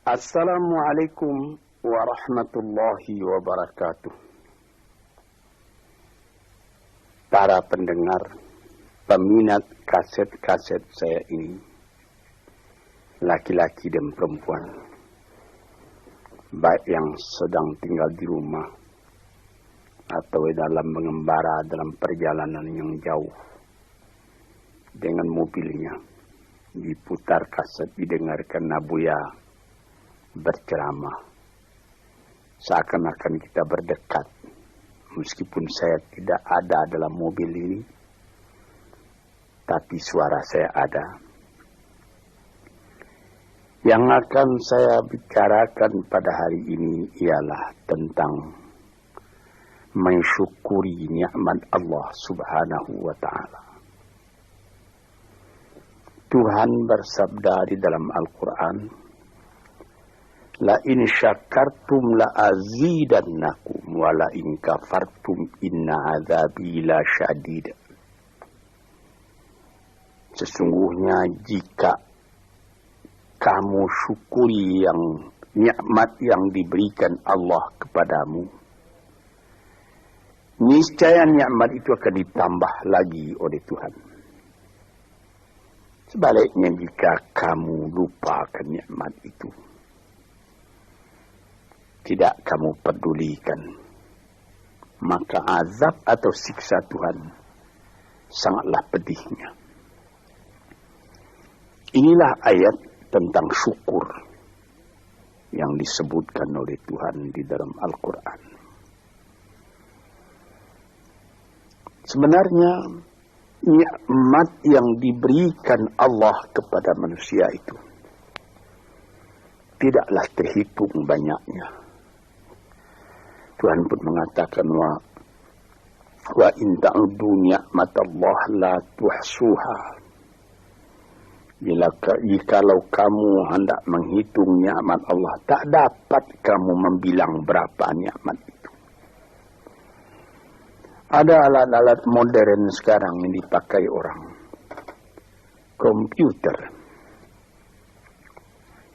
Assalamualaikum warahmatullahi wabarakatuh. Para pendengar, peminat kaset-kaset saya ini, laki-laki dan perempuan, baik yang sedang tinggal di rumah atau dalam mengembara dalam perjalanan yang jauh dengan mobilnya, diputar kaset, didengarkan Nabuya berceramah, seakan-akan kita berdekat, meskipun saya tidak ada dalam mobil ini, tapi suara saya ada. Yang akan saya bicarakan pada hari ini ialah tentang mensyukuri nikmat Allah Subhanahu wa Ta'ala. Tuhan bersabda di dalam Al-Quran, la in syakartum la azidannakum wa la in kafartum inna azabi la syadid. Sesungguhnya jika kamu syukuri yang nikmat yang diberikan Allah kepadamu, niscaya nikmat itu akan ditambah lagi oleh Tuhan. Sebaliknya jika kamu lupakan nikmat itu, tidak kamu pedulikan, maka azab atau siksa Tuhan sangatlah pedihnya. Inilah ayat tentang syukur yang disebutkan oleh Tuhan di dalam Al-Quran. Sebenarnya nikmat yang diberikan Allah kepada manusia itu tidaklah terhitung banyaknya. Tuhan pun mengatakan wa in ta'udu ni'matallah la tuhsuha. Jikalau kamu hendak menghitung nikmat Allah, tak dapat kamu membilang berapa nikmat itu. Ada alat-alat modern sekarang yang dipakai orang, komputer,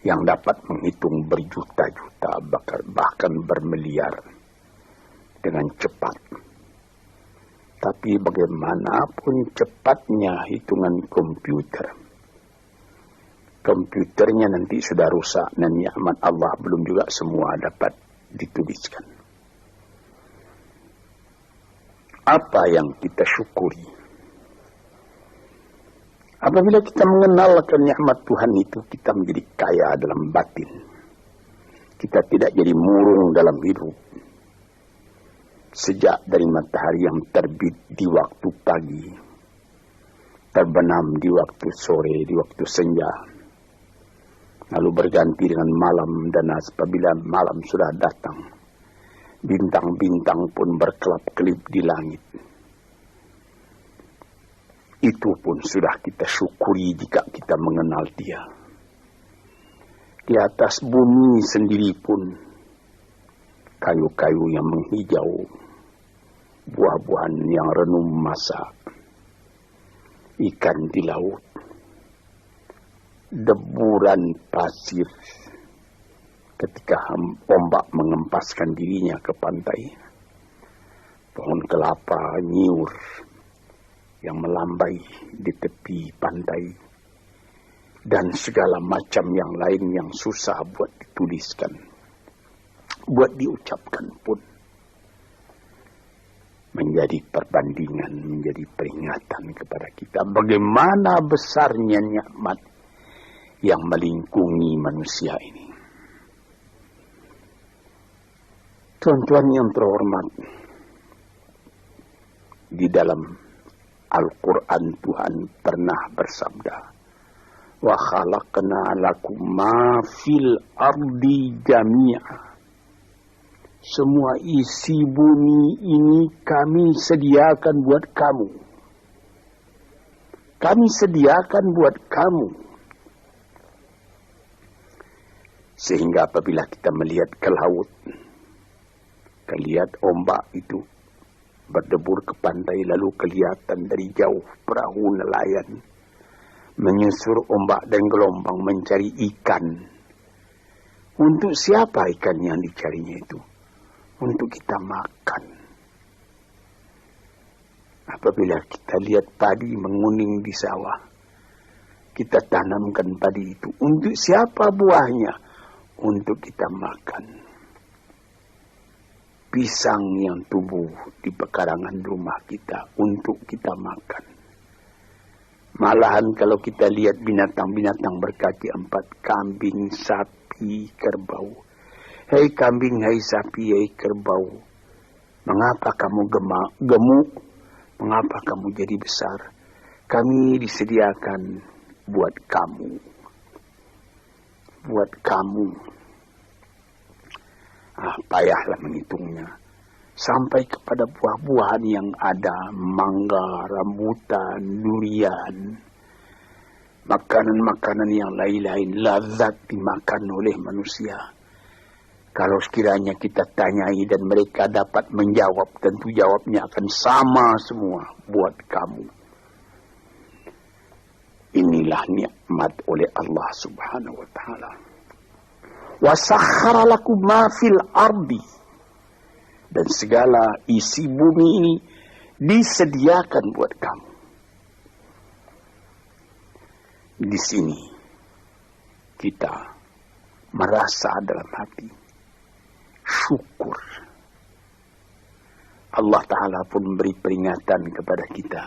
yang dapat menghitung berjuta-juta, bahkan bermiliar dengan cepat. Tapi bagaimanapun cepatnya hitungan komputernya nanti sudah rusak dan nikmat Allah belum juga semua dapat dituliskan. Apa yang kita syukuri? Apabila kita mengenalkan nikmat Tuhan itu, kita menjadi kaya dalam batin. Kita tidak jadi murung dalam hidup. Sejak dari matahari yang terbit di waktu pagi, terbenam di waktu sore, di waktu senja, lalu berganti dengan malam, dan apabila malam sudah datang, bintang-bintang pun berkelap-kelip di langit. Itu pun sudah kita syukuri jika kita mengenal Dia. Di atas bumi sendiri pun, kayu-kayu yang menghijau, buah-buahan yang renum masak, ikan di laut, deburan pasir ketika ombak mengempaskan dirinya ke pantai, pohon kelapa nyiur yang melambai di tepi pantai, dan segala macam yang lain yang susah buat dituliskan, buat diucapkan pun, menjadi perbandingan, menjadi peringatan kepada kita bagaimana besarnya nikmat yang melingkungi manusia ini. Tuan-tuan yang terhormat, di dalam Al-Quran Tuhan pernah bersabda, wa khalaqna lakum ma fil ardi jami'a. Semua isi bumi ini kami sediakan buat kamu. Kami sediakan buat kamu. Sehingga apabila kita melihat ke laut, lihat ombak itu berdebur ke pantai, lalu kelihatan dari jauh perahu nelayan menyusur ombak dan gelombang mencari ikan Untuk siapa ikan yang dicarinya itu? Untuk kita makan. Apabila kita lihat padi menguning di sawah, kita tanamkan padi itu. Untuk siapa buahnya? Untuk kita makan. Pisang yang tumbuh di pekarangan rumah kita, untuk kita makan. Malahan kalau kita lihat binatang-binatang berkaki 4, kambing, sapi, kerbau. Hei kambing, hei sapi, hei kerbau, mengapa kamu gemuk? Mengapa kamu jadi besar? Kami disediakan buat kamu. Buat kamu. Payahlah menghitungnya. Sampai kepada buah-buahan yang ada, mangga, rambutan, durian, makanan-makanan yang lain-lain, lazat dimakan oleh manusia. Kalau sekiranya kita tanyai dan mereka dapat menjawab, tentu jawabnya akan sama semua buat kamu. Inilah nikmat oleh Allah Subhanahu wa taala. Wa sakhkhara lakum ma fil ardi, dan segala isi bumi ini disediakan buat kamu. Di sini kita merasa dalam hati syukur. Allah Ta'ala pun beri peringatan kepada kita.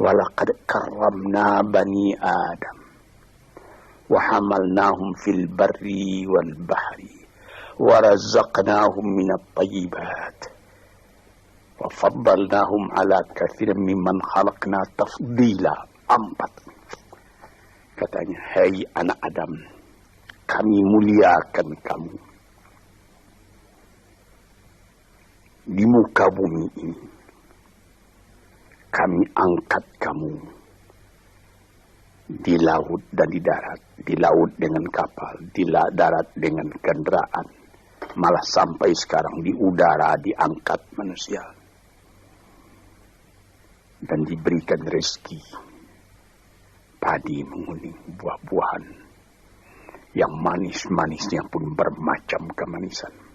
Walaqad karramna bani Adam wa hamalnahum fil barri wal bahri wa razaqnahum minat tayyibat wa faddalnahum ala katsirin mimman khalaqna tafdila. 4. Katanya, hai anak Adam, kami muliakan kamu di muka bumi ini. Kami angkat kamu di laut dan di darat. Di laut dengan kapal, di darat dengan kendaraan. Malah sampai sekarang di udara diangkat manusia. Dan diberikan rezeki. Padi menguning, buah-buahan. Yang manis-manisnya pun bermacam kemanisan.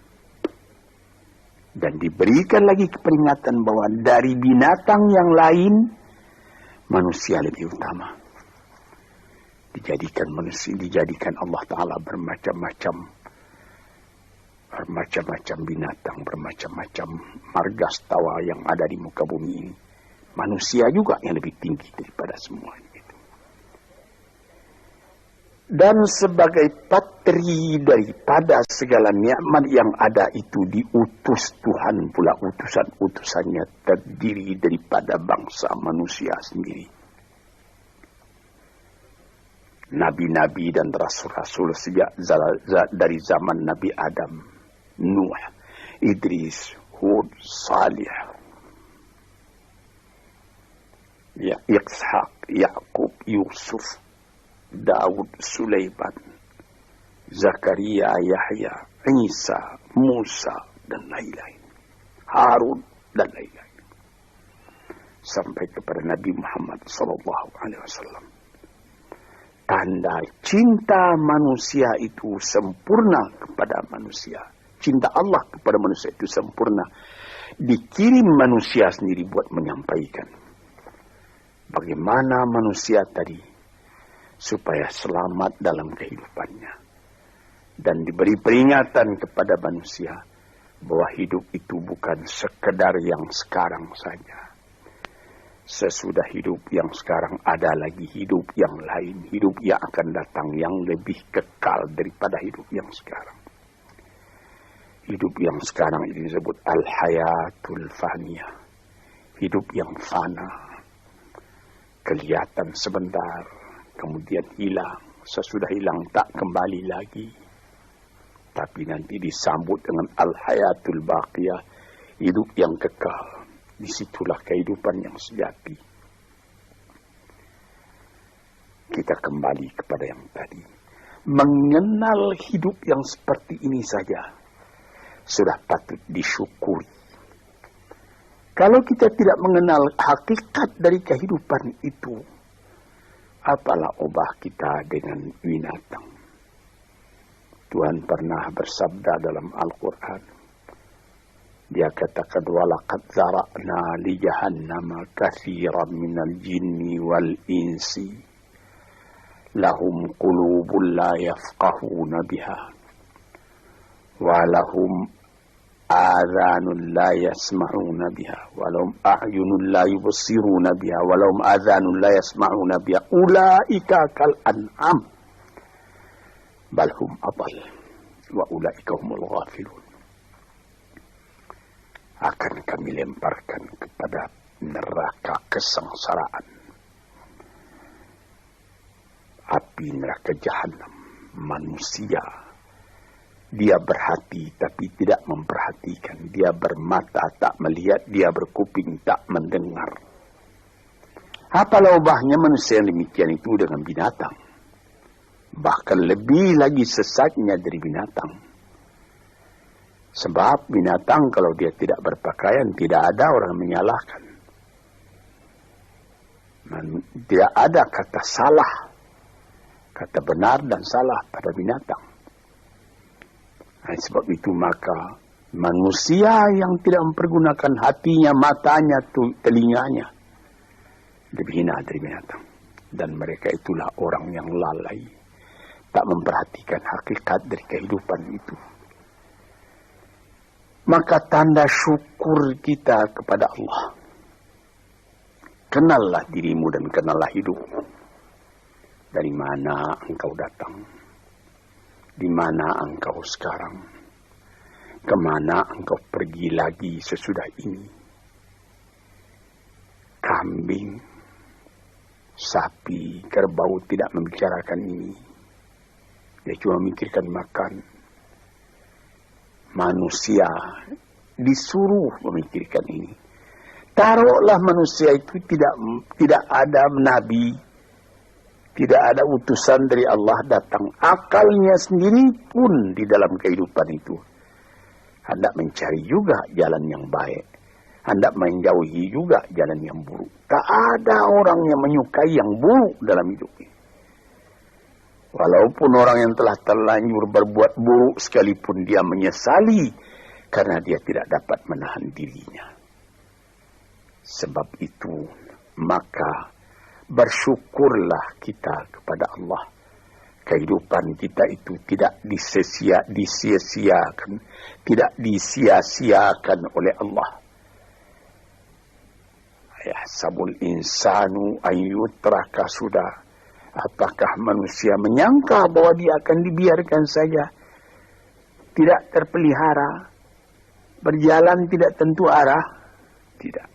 Dan diberikan lagi peringatan bahwa dari binatang yang lain, manusia lebih utama. Dijadikan Allah Ta'ala bermacam-macam binatang, bermacam-macam margastawa yang ada di muka bumi ini. Manusia juga yang lebih tinggi daripada semuanya. Dan sebagai patri daripada segala nikmat yang ada itu diutus Tuhan pula, utusan-utusannya terdiri daripada bangsa manusia sendiri. Nabi-nabi dan rasul-rasul sejak dari zaman Nabi Adam, Nuh, Idris, Hud, Salih, Ishaq, Yakub, Yusuf, Daud, Sulaiman, Zakaria, Yahya, Isa, Musa, dan lain-lain. Harun, dan lain-lain. Sampai kepada Nabi Muhammad SAW. Tanda cinta manusia itu sempurna kepada manusia. Cinta Allah kepada manusia itu sempurna. Dikirim manusia sendiri buat menyampaikan. Bagaimana manusia tadi supaya selamat dalam kehidupannya. Dan diberi peringatan kepada manusia bahwa hidup itu bukan sekedar yang sekarang saja. Sesudah hidup yang sekarang ada lagi hidup yang lain. Hidup yang akan datang yang lebih kekal daripada hidup yang sekarang. Hidup yang sekarang ini disebut al-hayatul faniyah. Hidup yang fana. Kelihatan sebentar, kemudian hilang. Sesudah hilang tak kembali lagi. Tapi nanti disambut dengan al-hayatul baqiyah. Hidup yang kekal. Disitulah kehidupan yang sejati. Kita kembali kepada yang tadi. Mengenal hidup yang seperti ini saja sudah patut disyukuri. Kalau kita tidak mengenal hakikat dari kehidupan itu, apalah obah kita dengan binatang. Tuhan pernah bersabda dalam Al-Quran. Dia katakan, walaqad zara'na li jahannama katsiran minal jinni wal insi lahum qulubun la yafqahuna biha wa lahum adhanun la yasma'una biha wa lahum a'yunun la yubsiruna biha wa lahum adhanun la yasma'una biha ulaika kal an'am bal hum adall wa ulaika humul ghafilun. Akan kami lemparkan kepada neraka kesengsaraan, api neraka jahanam. Manusia, dia berhati tapi tidak memperhatikan, dia bermata tak melihat, dia berkuping tak mendengar. Apalah ubahnya manusia yang demikian itu dengan binatang? Bahkan lebih lagi sesatnya dari binatang. Sebab binatang kalau dia tidak berpakaian, tidak ada orang menyalahkan. Tidak ada kata salah, kata benar dan salah pada binatang. Sebab itu maka manusia yang tidak mempergunakan hatinya, matanya, telinganya, lebih hina dari binatang. Dan mereka itulah orang yang lalai, tak memperhatikan hakikat dari kehidupan itu. Maka tanda syukur kita kepada Allah, kenallah dirimu dan kenallah hidupmu. Dari mana engkau datang? Di mana engkau sekarang? Kemana engkau pergi lagi sesudah ini? Kambing, sapi, kerbau tidak membicarakan ini. Dia cuma memikirkan makan. Manusia disuruh memikirkan ini. Taruhlah manusia itu tidak ada nabi, tidak ada utusan dari Allah datang. Akalnya sendiri pun di dalam kehidupan itu hendak mencari juga jalan yang baik, hendak menjauhi juga jalan yang buruk. Tak ada orang yang menyukai yang buruk dalam hidupnya. Walaupun orang yang telah terlanjur berbuat buruk sekalipun dia menyesali karena dia tidak dapat menahan dirinya. Sebab itu maka bersyukurlah kita kepada Allah. Kehidupan kita itu tidak disia-siakan, tidak disia-siakan oleh Allah. Yahsabul insanu ayyutraka sudah. Apakah manusia menyangka bahwa dia akan dibiarkan saja, tidak terpelihara, berjalan tidak tentu arah? Tidak.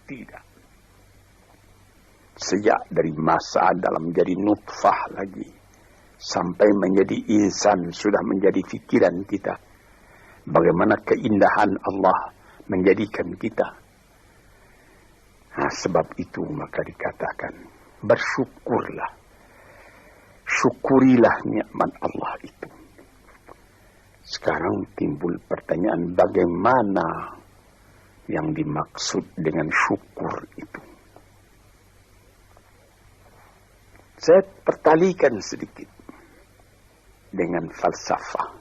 Tidak. Sejak dari masa dalam menjadi nutfah lagi, sampai menjadi insan sudah menjadi fikiran kita. Bagaimana keindahan Allah menjadikan kita. Nah, sebab itu maka dikatakan, bersyukurlah, syukurilah nikmat Allah itu. Sekarang timbul pertanyaan, bagaimana yang dimaksud dengan syukur itu? Saya pertalikan sedikit dengan falsafah.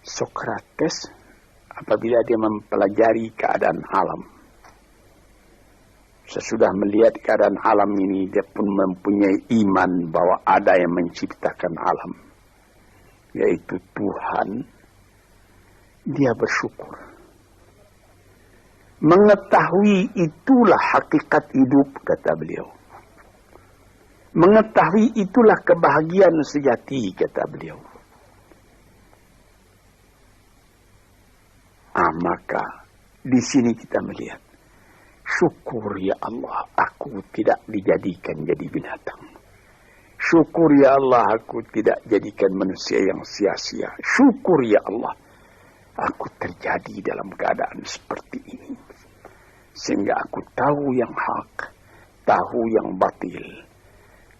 Sokrates apabila dia mempelajari keadaan alam, sesudah melihat keadaan alam ini, dia pun mempunyai iman bahwa ada yang menciptakan alam, yaitu Tuhan. Dia bersyukur. Mengetahui itulah hakikat hidup, kata beliau. Mengetahui itulah kebahagiaan sejati, kata beliau. Maka di sini kita melihat, syukur ya Allah, aku tidak dijadikan jadi binatang. Syukur ya Allah, aku tidak jadikan manusia yang sia-sia. Syukur ya Allah, aku terjadi dalam keadaan seperti ini. Sehingga aku tahu yang hak, tahu yang batil,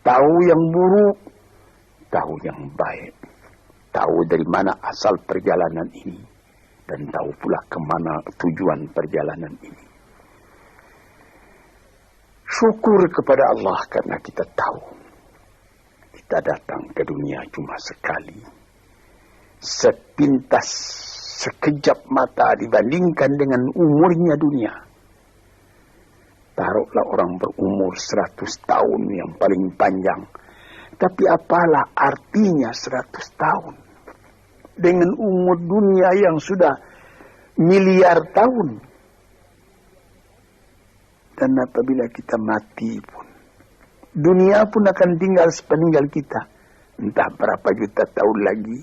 tahu yang buruk, tahu yang baik. Tahu dari mana asal perjalanan ini, dan tahu pula kemana tujuan perjalanan ini. Syukur kepada Allah karena kita tahu kita datang ke dunia cuma sekali. Sepintas, sekejap mata dibandingkan dengan umurnya dunia. Taruhlah orang berumur 100 tahun yang paling panjang. Tapi apalah artinya 100 tahun? Dengan umur dunia yang sudah miliar tahun. Dan apabila kita mati pun, dunia pun akan tinggal sepeninggal kita. Entah berapa juta tahun lagi,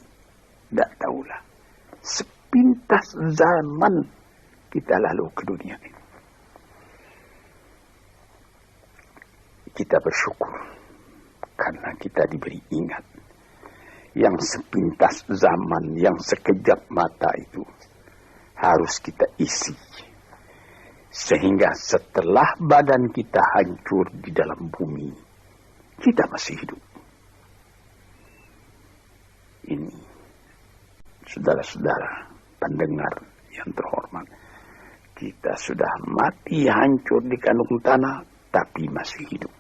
tidak tahulah. Sepintas zaman kita lalu ke dunia ini. Kita bersyukur karena kita diberi ingat. Yang sepintas zaman, yang sekejap mata itu harus kita isi. Sehingga setelah badan kita hancur di dalam bumi, kita masih hidup. Ini, saudara-saudara pendengar yang terhormat, kita sudah mati hancur di kandung tanah, tapi masih hidup.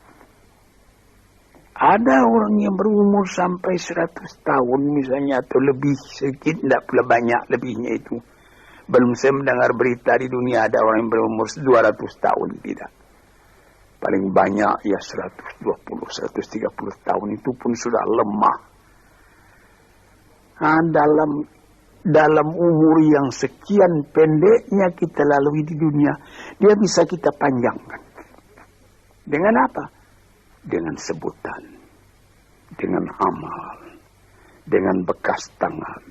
Ada orang yang berumur sampai 100 tahun misalnya, atau lebih sedikit, tidak pula banyak lebihnya itu. Belum saya mendengar berita di dunia ada orang yang berumur 200 tahun, tidak. Paling banyak ya 120, 130 tahun, itu pun sudah lemah. Nah, dalam umur yang sekian pendeknya kita lalui di dunia, dia bisa kita panjangkan. Dengan apa? Dengan sebutan, dengan amal, dengan bekas tangan,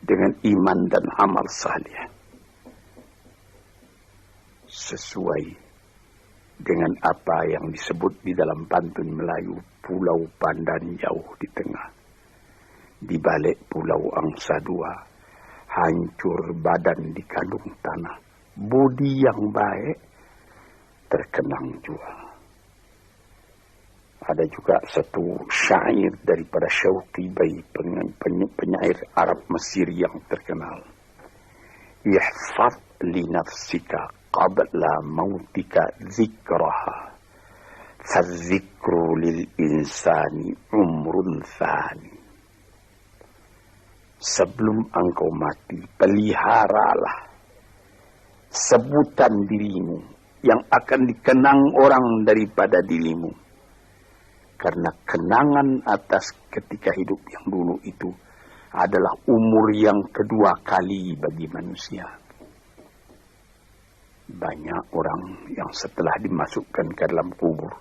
dengan iman dan amal saleh, sesuai dengan apa yang disebut di dalam pantun Melayu, Pulau Pandan jauh di tengah, di balik pulau angsa dua, hancur badan di kandung tanah, budi yang baik terkenang jua. Ada juga satu syair daripada Syauqi Bai, penyair Arab Mesir yang terkenal. Ihfaz li nafsika qabla mautika zikraha, fadzikru lil insani umrun thani. Sebelum engkau mati, peliharalah sebutan dirimu yang akan dikenang orang daripada dirimu. Karena kenangan atas ketika hidup yang dulu itu adalah umur yang kedua kali bagi manusia. Banyak orang yang setelah dimasukkan ke dalam kubur,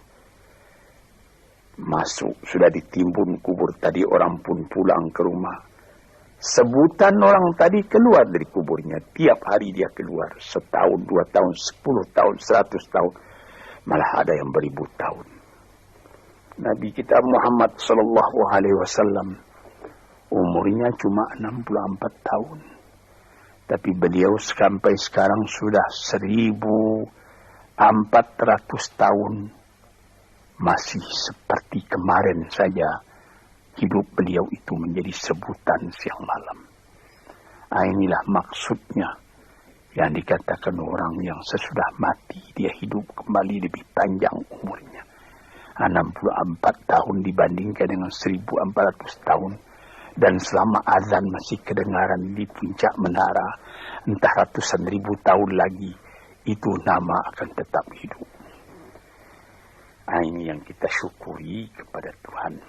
masuk, sudah ditimbun kubur tadi, orang pun pulang ke rumah. Sebutan orang tadi keluar dari kuburnya. Tiap hari dia keluar. 1 tahun, 2 tahun, 10 tahun, 100 tahun. Malah ada yang beribu tahun. Nabi kita Muhammad SAW umurnya cuma 64 tahun. Tapi beliau sampai sekarang sudah 1400 tahun. Masih seperti kemarin saja hidup beliau itu menjadi sebutan siang malam. Nah, inilah maksudnya yang dikatakan orang yang sesudah mati dia hidup kembali lebih panjang umurnya. 64 tahun dibandingkan dengan 1400 tahun. Dan selama azan masih kedengaran di puncak menara, entah ratusan ribu tahun lagi, itu nama akan tetap hidup. Nah, ini yang kita syukuri kepada Tuhan.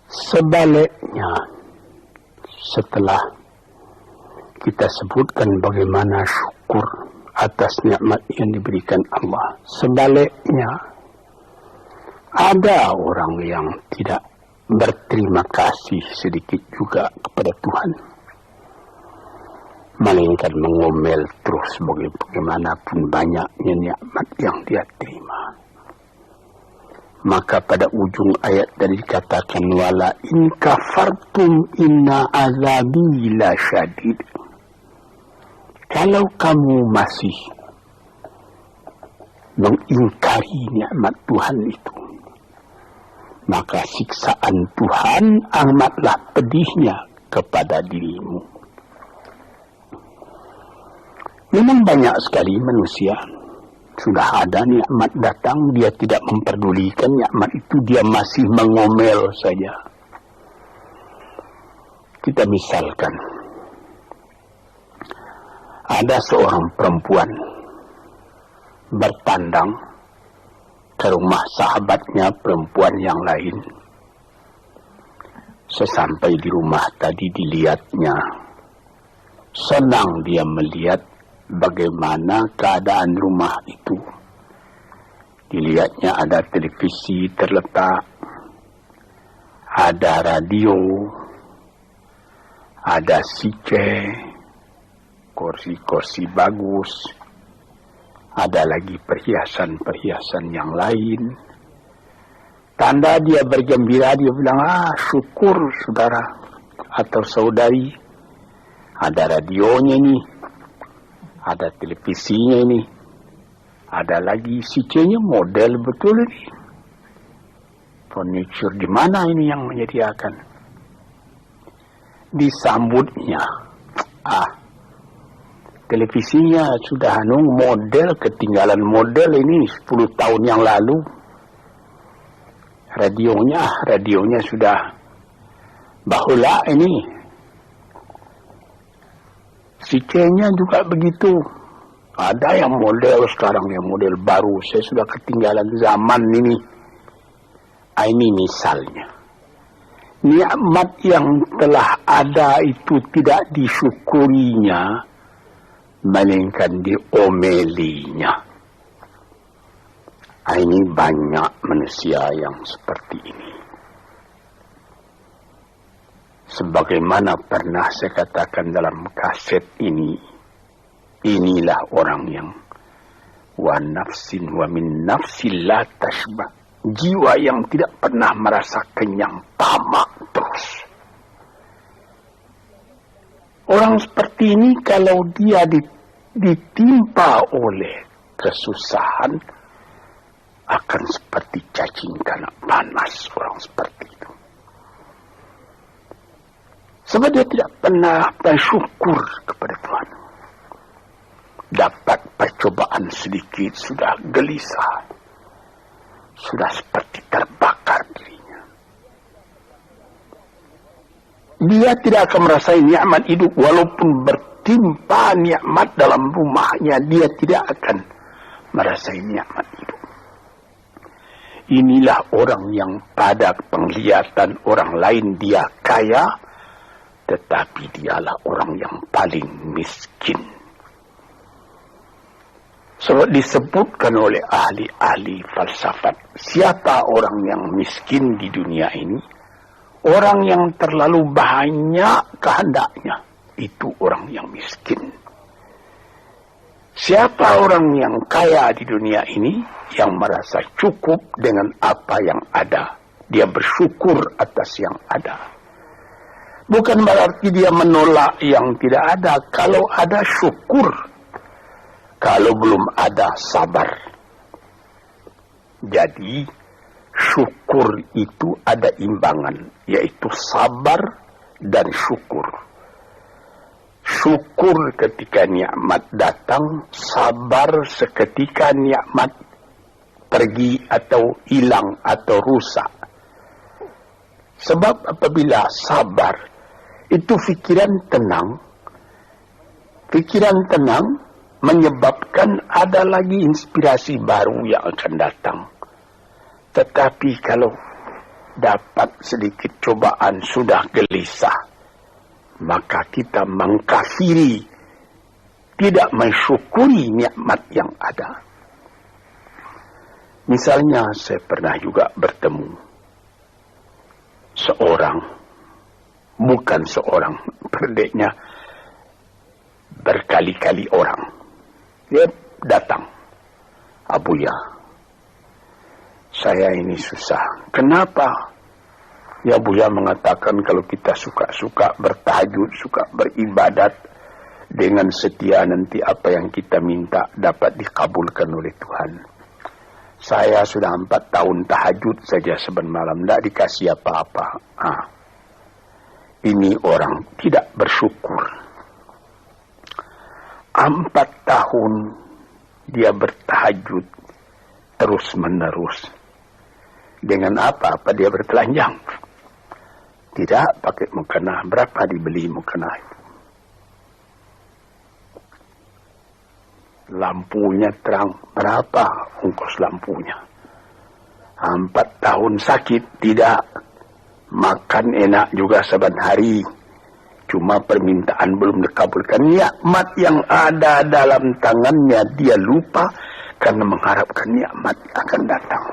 Sebaliknya, setelah kita sebutkan bagaimana syukur atas nikmat yang diberikan Allah, sebaliknya ada orang yang tidak berterima kasih sedikit juga kepada Tuhan, melainkan mengomel terus bagaimanapun banyaknya nikmat yang dia terima. Maka pada ujung ayat tadi dikatakan, wala in kafartum inna azabi la syadid. Kalau kamu masih mengingkari nikmat Tuhan itu, maka siksaan Tuhan amatlah pedihnya kepada dirimu. Memang banyak sekali manusia Sudah ada nikmat datang, dia tidak memperdulikan nikmat itu, dia masih mengomel saja. Kita misalkan, ada seorang perempuan bertandang ke rumah sahabatnya perempuan yang lain. Sesampai di rumah tadi dilihatnya, senang dia melihat bagaimana keadaan rumah itu. Dilihatnya ada televisi terletak, ada radio, ada sice, kursi-kursi bagus, ada lagi perhiasan-perhiasan yang lain. Tanda dia bergembira, dia bilang, syukur saudara atau saudari, ada radionya nih, ada televisinya ini, ada lagi sicenya, model betul ini. Furniture di mana ini yang menyediakan? Disambutnya, televisinya sudah model, ketinggalan model ini 10 tahun yang lalu. Radionya sudah bahula ini. Sicenya juga begitu. Ada yang model sekarang, yang model baru. Saya sudah ketinggalan zaman ini. Ini misalnya. Nikmat yang telah ada itu tidak disyukurinya, melainkan diomelinya. Ini banyak manusia yang seperti ini. Sebagaimana pernah saya katakan dalam kaset ini, inilah orang yang wa nafsin wa min nafsin la tashbah. Jiwa yang tidak pernah merasa kenyang, tamak terus. Orang seperti ini kalau dia ditimpa oleh kesusahan, akan seperti cacing kena panas orang seperti itu. Sebab dia tidak pernah bersyukur kepada Tuhan. Dapat percobaan sedikit, sudah gelisah. Sudah seperti terbakar dirinya. Dia tidak akan merasakan nikmat hidup, walaupun bertimpa nikmat dalam rumahnya, dia tidak akan merasakan nikmat hidup. Inilah orang yang pada penglihatan orang lain dia kaya, tetapi dialah orang yang paling miskin. Sebab disebutkan oleh ahli-ahli falsafat, siapa orang yang miskin di dunia ini? Orang yang terlalu banyak kehendaknya, itu orang yang miskin. Siapa orang yang kaya di dunia ini, yang merasa cukup dengan apa yang ada. Dia bersyukur atas yang ada. Bukan berarti dia menolak yang tidak ada. Kalau ada, syukur. Kalau belum ada, sabar. Jadi, syukur itu ada imbangan, yaitu sabar dan syukur. Syukur ketika nikmat datang, sabar seketika nikmat pergi atau hilang atau rusak. Sebab apabila sabar, itu pikiran tenang menyebabkan ada lagi inspirasi baru yang akan datang. Tetapi kalau dapat sedikit cobaan sudah gelisah, maka kita mengkafiri, tidak mensyukuri nikmat yang ada. Misalnya saya pernah juga bertemu bukan seorang, berdeknya berkali-kali orang. Dia datang, Abuya, saya ini susah. Kenapa? Ya Buya mengatakan kalau kita suka-suka bertahajud, suka beribadat dengan setia, nanti apa yang kita minta dapat dikabulkan oleh Tuhan. Saya sudah 4 tahun tahajud saja saban malam, tidak dikasih apa-apa. Ini orang tidak bersyukur. 4 tahun dia bertahajud terus menerus. Dengan apa dia bertelanjang? Tidak pakai mukena. Berapa dibeli mukena itu? Lampunya terang. Berapa ongkos lampunya? 4 tahun sakit. Tidak. Makan enak juga saban hari. Cuma permintaan belum dikabulkan. Nikmat yang ada dalam tangannya dia lupa karena mengharapkan nikmat akan datang.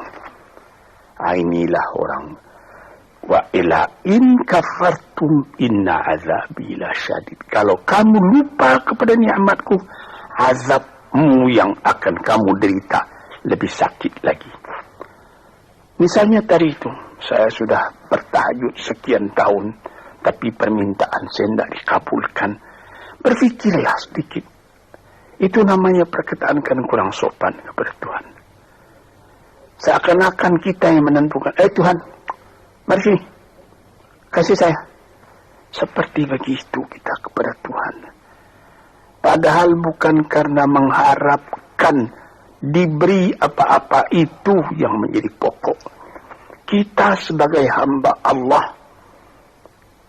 Inilah orang. Wa ila in kafartum inna azabi lasyadid. Kalau kamu lupa kepada nikmatku, azabmu yang akan kamu derita lebih sakit lagi. Misalnya tadi itu, saya sudah bertahajud sekian tahun, tapi permintaan saya tidak dikabulkan. Berfikirlah sedikit. Itu namanya perkataan kan kurang sopan kepada Tuhan. Seakan-akan kita yang menentukan. Tuhan, mari sini. Kasih saya. Seperti begitu kita kepada Tuhan. Padahal bukan karena mengharapkan diberi apa-apa itu yang menjadi pokok. Kita sebagai hamba Allah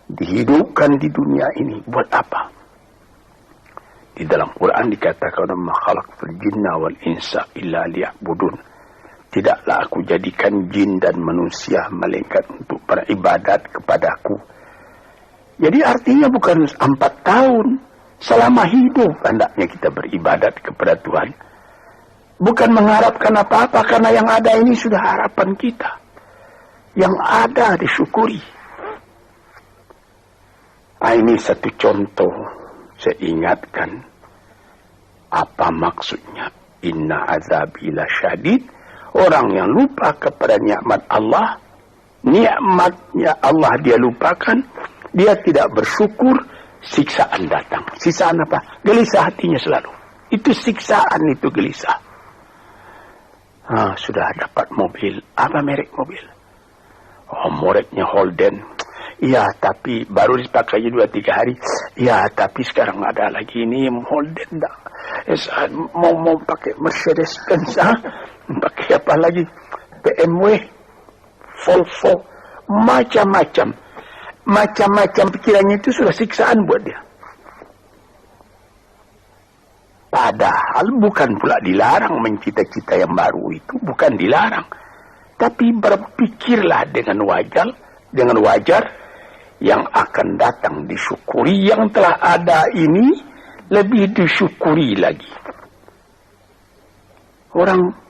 dihidupkan di dunia ini buat apa? Di dalam Quran dikatakan ma khalaqtul jinna wal insa illa liya'budun. Tidaklah aku jadikan jin dan manusia melainkan untuk beribadat kepadaku. Jadi artinya bukan 4 tahun. Selama hidup hendaknya kita beribadat kepada Tuhan. Bukan mengharapkan apa-apa karena yang ada ini sudah harapan kita. Yang ada disyukuri. Ini satu contoh. Saya ingatkan. Apa maksudnya? Inna azabi lasyadid. Orang yang lupa kepada nikmat Allah, nikmatnya Allah dia lupakan, dia tidak bersyukur, siksaan datang. Siksaan apa? Gelisah hatinya selalu. Itu siksaan, itu gelisah. Sudah dapat mobil. Apa merek mobil? Mereknya Holden. Iya, tapi baru dipakainya 2-3 hari. Iya, tapi sekarang ada lagi ini Holden. Mau pakai Mercedes-Benz. Pakai apa lagi? BMW, Volvo, macam-macam. Macam-macam pikirannya itu sudah siksaan buat dia. Padahal bukan pula dilarang mencita-cita yang baru itu. Bukan dilarang. Tapi berpikirlah dengan wajar yang akan datang disyukuri. Yang telah ada ini lebih disyukuri lagi. Orang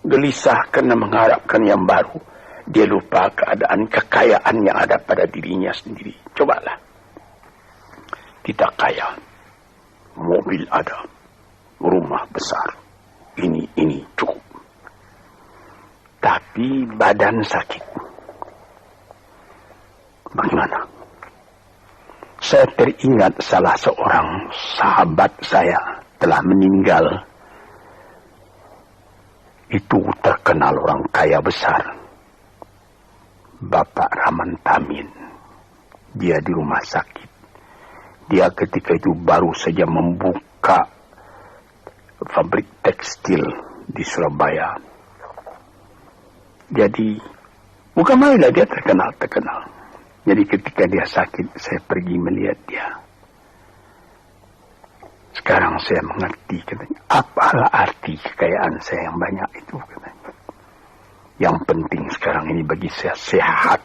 gelisah karena mengharapkan yang baru. Dia lupa keadaan kekayaan yang ada pada dirinya sendiri. Cobalah. Kita kaya. Mobil ada. Rumah besar. Ini cukup. Tapi badan sakit. Bagaimana? Saya teringat salah seorang sahabat saya telah meninggal. Itu terkenal orang kaya besar. Bapak Rahman Tamin. Dia di rumah sakit. Dia ketika itu baru saja membuka pabrik tekstil di Surabaya. Jadi, bukan main lah dia terkenal. Jadi ketika dia sakit, saya pergi melihat dia. Sekarang saya mengerti, katanya. Apalah arti kekayaan saya yang banyak itu, katanya. Yang penting sekarang ini bagi saya sehat.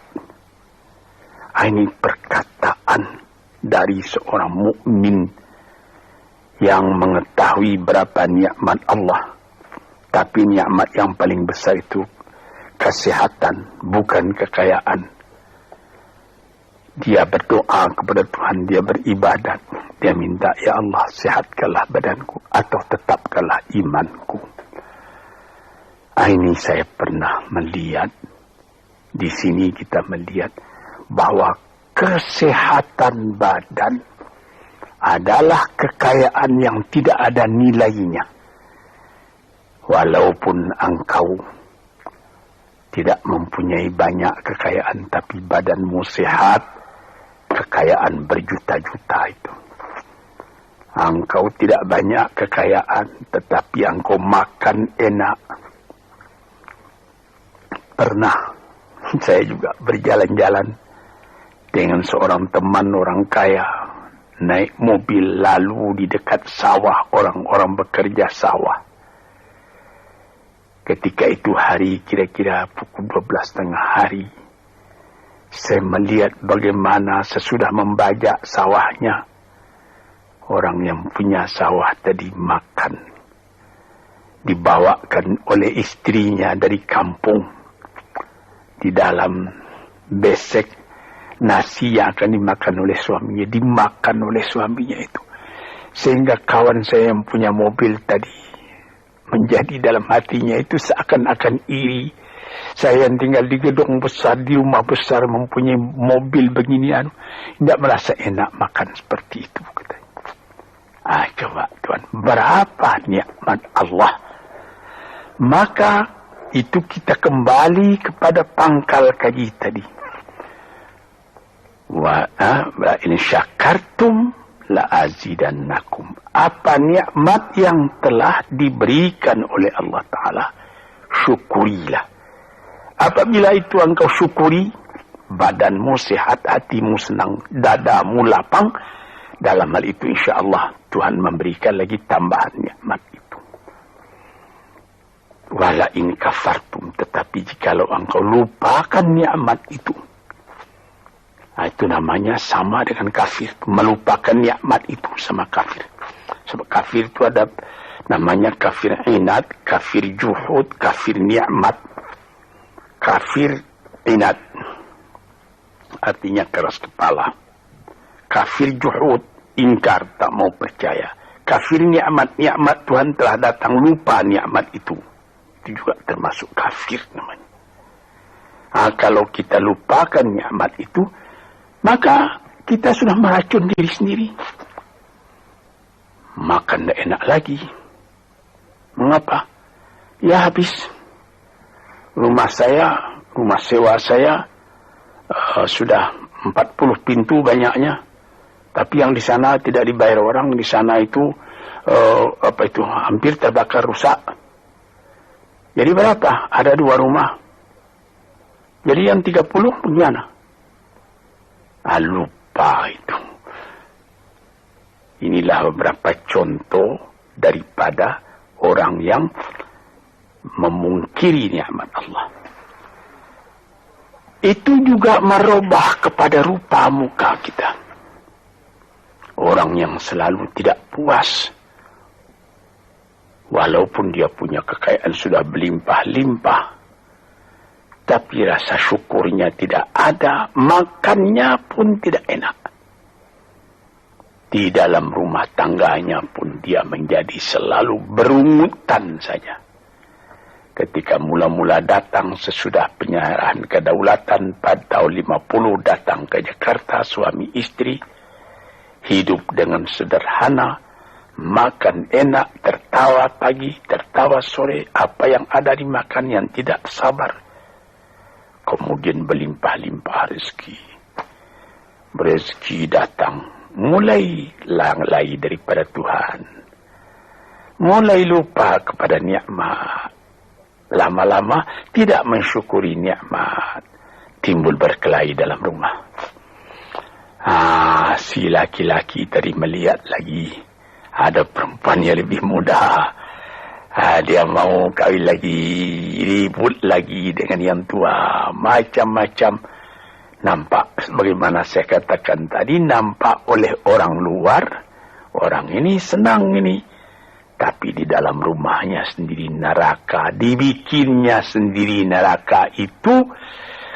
Ini perkataan dari seorang mukmin yang mengetahui berapa nikmat Allah. Tapi nikmat yang paling besar itu kesehatan, bukan kekayaan. Dia berdoa kepada Tuhan, dia beribadat. Dia minta, ya Allah, sehatkanlah badanku atau tetapkanlah imanku. Ini saya pernah melihat. Di sini kita melihat bahwa kesehatan badan adalah kekayaan yang tidak ada nilainya. Walaupun engkau tidak mempunyai banyak kekayaan, tapi badanmu sehat, kekayaan berjuta-juta itu. Engkau tidak banyak kekayaan, tetapi engkau makan enak. Pernah saya juga berjalan-jalan dengan seorang teman orang kaya, naik mobil lalu di dekat sawah, orang-orang bekerja sawah. Ketika itu hari kira-kira pukul 12.30 hari, saya melihat bagaimana sesudah membajak sawahnya, orang yang punya sawah tadi makan. Dibawakan oleh istrinya dari kampung. Di dalam besek nasi yang akan dimakan oleh suaminya, dimakan oleh suaminya itu. Sehingga kawan saya yang punya mobil tadi, menjadi dalam hatinya itu seakan-akan iri. Saya yang tinggal di gedung besar, di rumah besar, mempunyai mobil beginian, tidak merasa enak makan seperti itu. Coba Tuhan, berapa nikmat Allah. Maka itu kita kembali kepada pangkal kaji tadi. Wa in syakartum la azidannakum. Apa nikmat yang telah diberikan oleh Allah Ta'ala, syukurilah. Apabila itu engkau syukuri, badanmu sehat, hatimu senang, dadamu lapang. Dalam hal itu insya Allah Tuhan memberikan lagi tambahan nikmat itu. Wala in kafartum, tetapi jikalau engkau lupakan nikmat itu, itu namanya sama dengan kafir. Melupakan nikmat itu sama kafir. Sebab kafir itu ada namanya kafir inad, kafir juhud, kafir nikmat. Kafir inad artinya keras kepala. Kafir juhud, ingkar, tak mau percaya. Kafir nikmat, nikmat Tuhan telah datang, lupa nikmat itu. Itu juga termasuk kafir namanya. Kalau kita lupakan nikmat itu, maka kita sudah meracun diri sendiri. Makan tidak enak lagi. Mengapa? Ya habis. Rumah sewa saya sudah 40 pintu banyaknya. Tapi yang di sana tidak dibayar orang, di sana itu hampir terbakar rusak. Jadi berapa? Ada 2 rumah. Jadi yang 30 bagaimana? Lupa itu. Inilah beberapa contoh daripada orang yang memungkiri nikmat Allah. Itu juga merubah kepada rupa muka kita. Orang yang selalu tidak puas, walaupun dia punya kekayaan sudah berlimpah-limpah, tapi rasa syukurnya tidak ada, makannya pun tidak enak. Di dalam rumah tangganya pun dia menjadi selalu berungutan saja. Ketika mula-mula datang sesudah penyerahan kedaulatan pada tahun 50 datang ke Jakarta, suami istri hidup dengan sederhana, makan enak, tertawa pagi, tertawa sore, apa yang ada dimakan yang tidak sabar. Kemudian berlimpah-limpah rezeki. Rezeki datang, mulai lalai daripada Tuhan. Mulai lupa kepada nikmat. Lama-lama tidak mensyukuri nikmat. Timbul berkelahi dalam rumah. Si laki-laki tadi melihat lagi ada perempuan yang lebih muda. Dia mau kawin lagi, ribut lagi dengan yang tua, macam-macam. Nampak sebagaimana saya katakan tadi, nampak oleh orang luar, orang ini senang ini. Tapi di dalam rumahnya sendiri neraka, dibikinnya sendiri neraka itu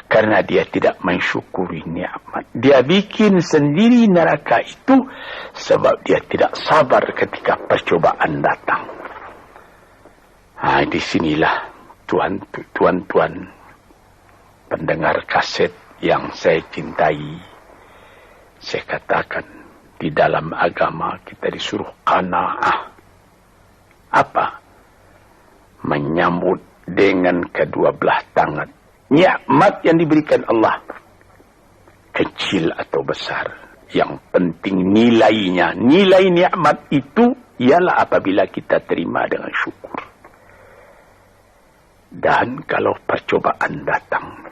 karena dia tidak mensyukuri nikmat. Dia bikin sendiri neraka itu sebab dia tidak sabar ketika percobaan datang. Di sinilah tuan-tuan pendengar kaset yang saya cintai. Saya katakan di dalam agama kita disuruh qanaah. Apa? Menyambut dengan kedua belah tangan nikmat yang diberikan Allah, kecil atau besar, Yang penting nilainya. Nilai nikmat itu ialah apabila kita terima dengan syukur. Dan kalau percobaan datang,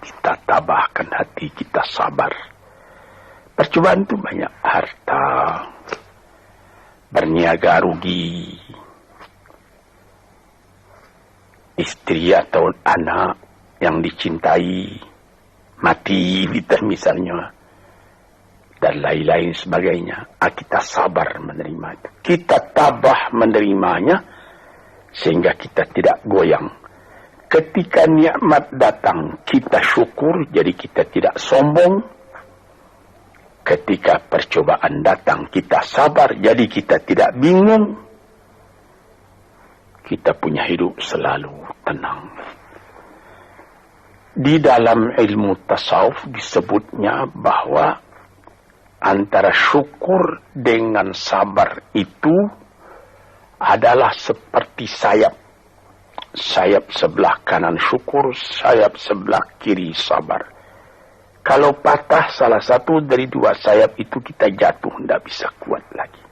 kita tabahkan hati, kita sabar. Percobaan itu banyak. Harta, berniaga rugi, istri atau anak yang dicintai mati misalnya, dan lain-lain sebagainya. Kita sabar menerima itu. Kita tabah menerimanya sehingga kita tidak goyang. Ketika nikmat datang, kita syukur, jadi kita tidak sombong. Ketika percobaan datang, kita sabar, jadi kita tidak bingung. Kita punya hidup selalu tenang. Di dalam ilmu tasawuf disebutnya bahwa antara syukur dengan sabar itu adalah seperti sayap. Sayap sebelah kanan syukur, sayap sebelah kiri sabar. Kalau patah salah satu dari dua sayap itu, kita jatuh, tidak bisa kuat lagi.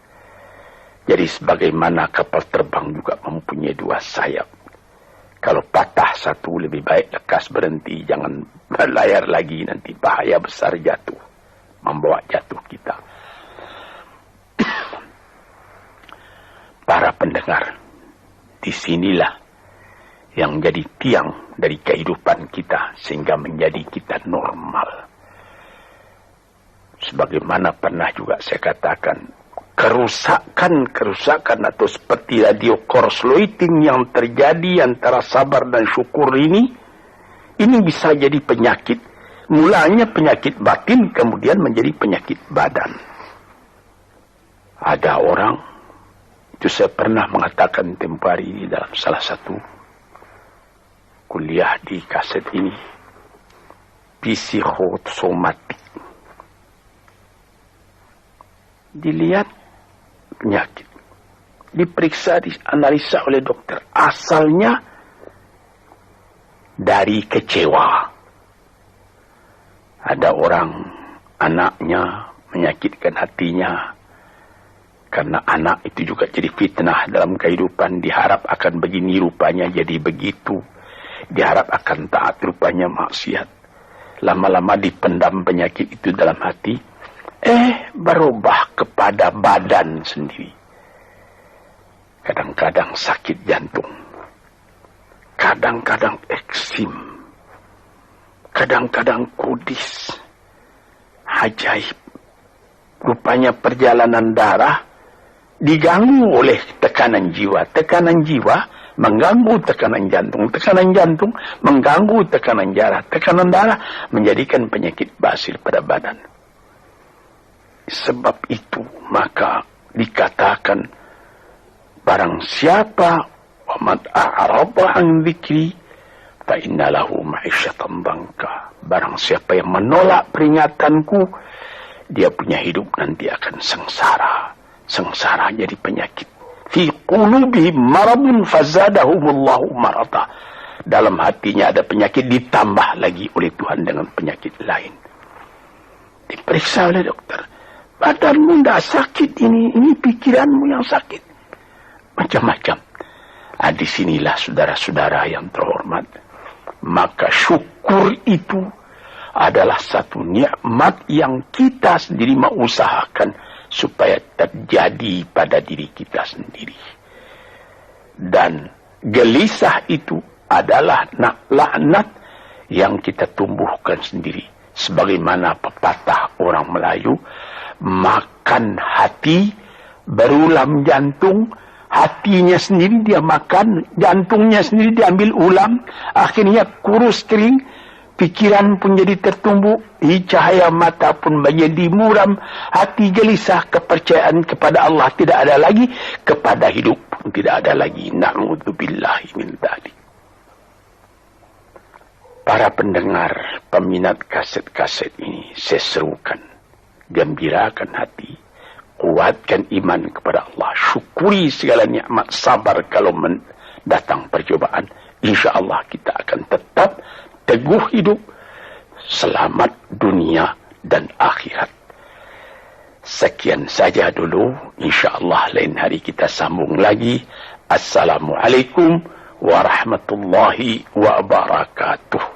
Jadi sebagaimana kapal terbang juga mempunyai dua sayap. Kalau patah satu, lebih baik lekas berhenti, jangan berlayar lagi, nanti bahaya besar jatuh, membawa jatuh kita. Para pendengar, disinilah yang jadi tiang dari kehidupan kita sehingga menjadi kita normal. Sebagaimana pernah juga saya katakan, kerusakan atau seperti radio korsleting yang terjadi antara sabar dan syukur ini bisa jadi penyakit. Mulanya penyakit batin, kemudian menjadi penyakit badan. Ada orang, itu saya pernah mengatakan tempoh hari ini dalam salah satu kuliah di kaset ini, psikosomatik. Dilihat penyakit, diperiksa, dianalisa oleh dokter. Asalnya dari kecewa. Ada orang, anaknya menyakitkan hatinya, karena anak itu juga jadi fitnah dalam kehidupan. Diharap akan begini, rupanya jadi begitu. Diharap akan taat, rupanya maksiat. Lama-lama dipendam penyakit itu dalam hati, berubah kepada badan sendiri. Kadang-kadang sakit jantung, kadang-kadang eksim, kadang-kadang kudis. Ajaib. Rupanya perjalanan darah diganggu oleh tekanan jiwa. Tekanan jiwa mengganggu tekanan jantung mengganggu tekanan darah menjadikan penyakit basil pada badan. Sebab itu maka dikatakan, barang siapa waman a'rada an dzikri fa innalahu ma'isyatan dhanka. Barang siapa yang menolak peringatanku, dia punya hidup nanti akan sengsara. Sengsara jadi penyakit. Fi qulubihim maradun fazadahumullahu marada. Dalam hatinya ada penyakit, ditambah lagi oleh Tuhan dengan penyakit lain. Diperiksa oleh dokter. Badanmu tidak sakit, ini pikiranmu yang sakit. Macam-macam. Disinilah saudara-saudara yang terhormat. Maka syukur itu adalah satu nikmat yang kita sendiri mengusahakan supaya terjadi pada diri kita sendiri. Dan gelisah itu adalah laknat yang kita tumbuhkan sendiri. Sebagaimana pepatah orang Melayu, makan hati, berulam jantung. Hatinya sendiri dia makan, jantungnya sendiri diambil ulam, akhirnya kurus kering, pikiran pun jadi tertumbuk, cahaya mata pun menjadi muram, hati gelisah, kepercayaan kepada Allah tidak ada lagi, kepada hidup pun tidak ada lagi. Na'udzubillahi min dzalik. Para pendengar, peminat kaset-kaset ini, saya serukan, gembirakan hati, kuatkan iman kepada Allah, syukuri segala nikmat, sabar kalau datang percobaan. Insya Allah kita akan tetap teguh hidup, selamat dunia dan akhirat. Sekian saja dulu. InsyaAllah lain hari kita sambung lagi. Assalamualaikum warahmatullahi wabarakatuh.